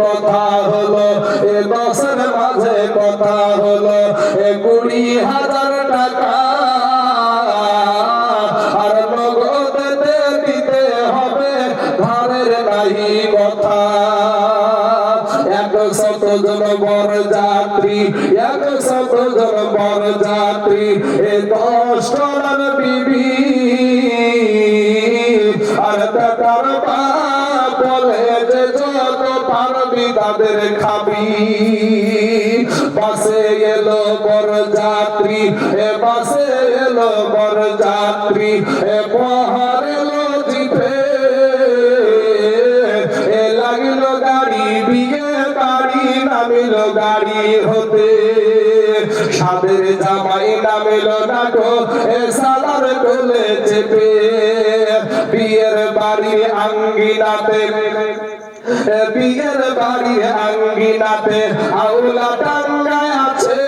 কথা হলো এ দশের মাঝে কথা হলো 20,000 টাকা আর নগদে দিতে হবে ধারের নাহি কথা 100 জন বর যাত্রী 100 জন বর যাত্রী 10 টন বিবি আর তার বাপ বলে যে যত পারবি তাদের খাবি বাসে এলো বর যাত্রী বাসে এলো বর যাত্রী পাহাড় এলো জিপে লাগিল গাড়ি বিয়ে গাড়ি নামিল গাড়ি হতে সাদের জামাই নামিল না গো সালার কোলে চেপে বিয়ের বাড়ি আঙ্গিনাতে বিয়ের বাড়ি আঙ্গিনাতে আউলা টাঙ্গায় আছে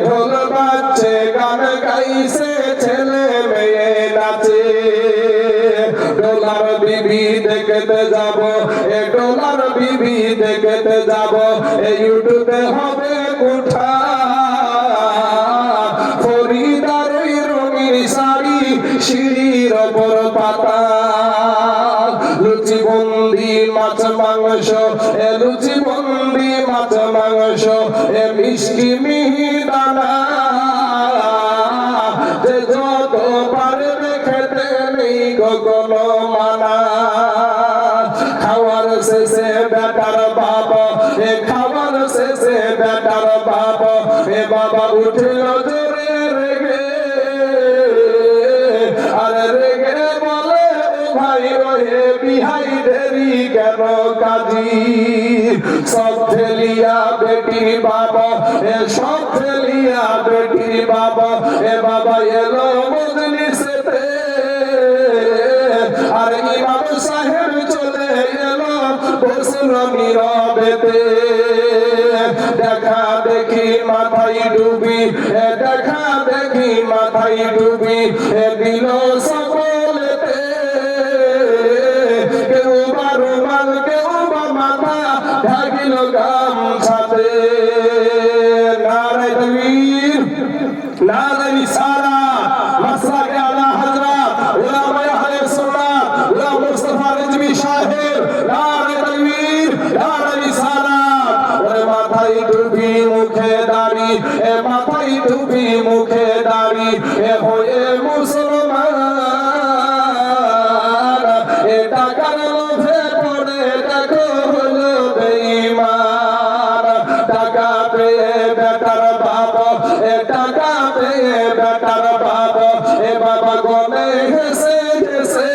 ঢোল বাজছে গান গাইছে ছেলে মেয়ে নাচে ডোলার বিবি দেখতে যাব ডোলার বিবি দেখতে যাব ইউটিউবে হবে কোঠা ফরিদার রঙিন শাড়ি সিঁড়ির ওপর পাতা লুচি বন্দি মাছ মাংস লুচি বন্দি মাছ মাংস মিষ্টি মিহিদানা যে যত পারবে খেতে নেই কোনো মানা খাওয়ার শেষে বেটার বাবা খাওয়ার শেষে বেটার বাবা বাবা উঠল জোরে রেগে আর রেগে বলে ভাই ওহে বিহাই দেরি কেন কাজী সব ঠেলিয়া বেটি বাবা সব ঠেলিয়া বেটি বাবা বাবা এলো মজলিসেতে আর ইমাম সাহেব চলে এলো বসলো নীরবেতে দেখা দেখি মাথায় ডুবি দেখা দেখি মাথায় ডুবি দিল সকলেতে কেউ বা রুমাল কেউ বা মাথা ঢাকিল গামছাতে নারে তাকবীর নারে রিসালাত মাসলাকে আলা হযরত উলামায়ে আহলে সুন্নাত উলামা মুস্তাফা রিজভী সাহেব নারে তাকবীর নারে রিসালাত ওরে মাথায় টুপি মুখে দাড়ি মাথায় টুপি মুখে দাড়ি হয়ে মুসলমান টাকার লোভে পড়ে দেখো হলো বেঈমান টাকা পেয়ে বেটার বাবা টাকা পেয়ে বেটার বাবা বাবা গনে হেসে হেসে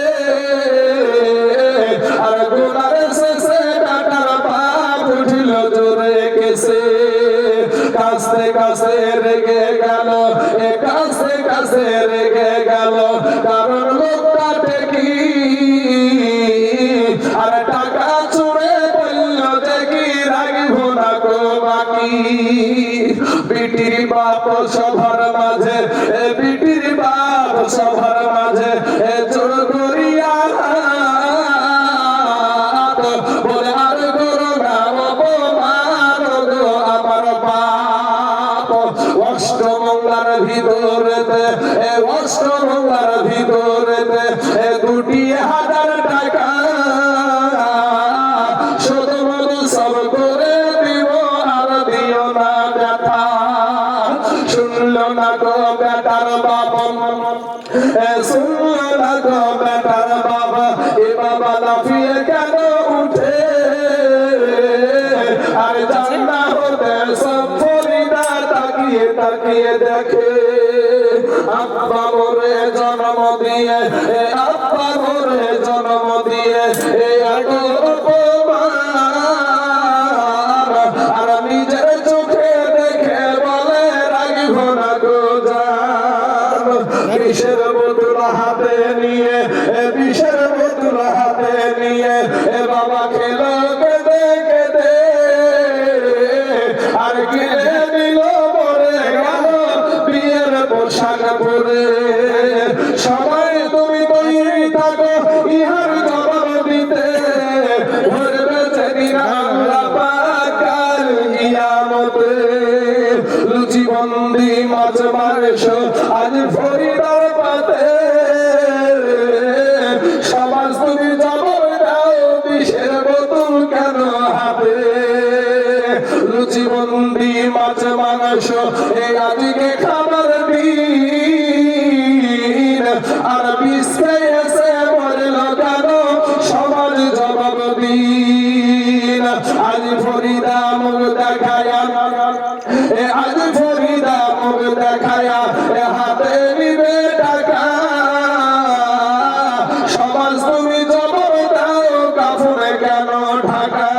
আর গুনার শেষে বেটার বাপ উঠিল জোরে কেসে কাছে কাছে রেগে গেল কাছে কাছে রেগে গেল কারণ লোকটা দেখি আর টাকা চুরে বলল দেখি রাগিব না গো বাকি বিটির বাপ সবার মাঝে বিটির বাপ সবার মাঝে জোর করিয়া বলে আর করো না অপমান গো আমার বাপ অষ্টমঙ্গলার ভিতরেতে অষ্টমঙ্গলার ভিতরেতে 2,000 টাকা শুধু সব করে দিব আর দিও না ব্যথা শুনলো না গো বেটার বাবা শুনলো না গো বেটার বাবা বাবা লাফিয়ে কেন উঠে আর জান্না হতে সব ফরিদা তাকিয়ে তাকিয়ে দেখে আব্বা মোরে জন্ম দিয়ে আব্বা মোরে জন্ম দিয়ে আর নিজের চোখে দেখে বলে রাগিব না গো জান বিষের বোতল হাতে নিয়ে বিষের বোতল হাতে নিয়ে বাবা খেলো কেঁদে কেঁদে আর কিনে দিল পরে গেল বিয়ের পোশাক পরে সবাই তুমি তৈরি থাকো ইহার জবাব দিতে ভরবে যেদিন আল্লাহ পাক কাল কিয়ামতে লুচি বন্দি মাছ মাংস আজ ফরিদার পাতে সমাজ তুমি জবাব দাও বিষের বোতল কেন হাতে লুচি বন্দি মাছ মাংস এই আজকে খাবার দিন আর বিষ খেয়েছে মরল কেন সমাজ জবাব দিন আজ ফরিদা মুখ দেখায়া আজ ফরিদা মুখ দেখায়া হাতে নিবে টাকা সমাজ তুমি জবাব দাও কাফনে কেন ঢাকা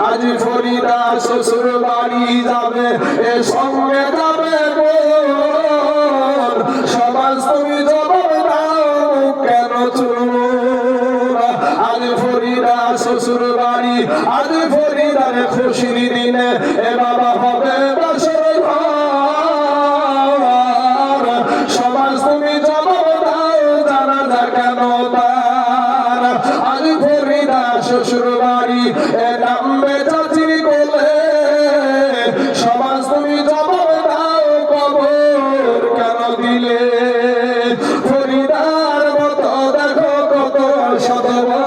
আজ ফরিদা শ্বশুর বাড়ি যাবে এ সঙ্গে যাবে সমাজ তুমি জবাব দাও কেন চুল আজ ফরিদা শ্বশুর বাড়ি আজ ফরিদার খুশির দিনে এ বাবা হবে বাসর ঘর সমাজ তুমি জবাব দাও জানাজা কেন তার আজ ফরিদা শ্বশুর বাড়ি এ নামবে চাচির কোলে সমাজ তুমি জবাব দাও কবর কেন দিলে ফরিদার মতো দেখো কত সদবা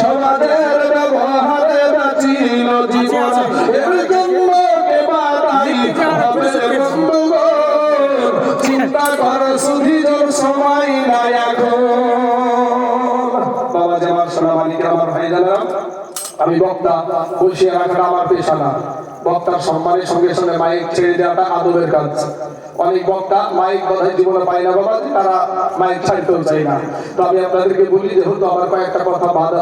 সমাজের ব্যবহারে বাঁচিল জীবন এর জন্য কে বাধাই হবে বন্ধুগণ চিন্তা কর সুধীর সময় নাই এখন বাবা জামাল সোনামানিক আমার ভাই জানাম আমি বক্তা বসিয়ে রাখাটা আমার পেশা না বক্তার সম্মানের সঙ্গে সঙ্গে মাইক ছেড়ে দেওয়াটা আদবের কাজ অনেক বক্তা মাইক বোধহয় জীবনে পায় না বাবা তারা মাইক ছাড়তেও চায় না তো আমি আপনাদেরকে বলি যেহেতু আমার কয়েকটা কথা বাধা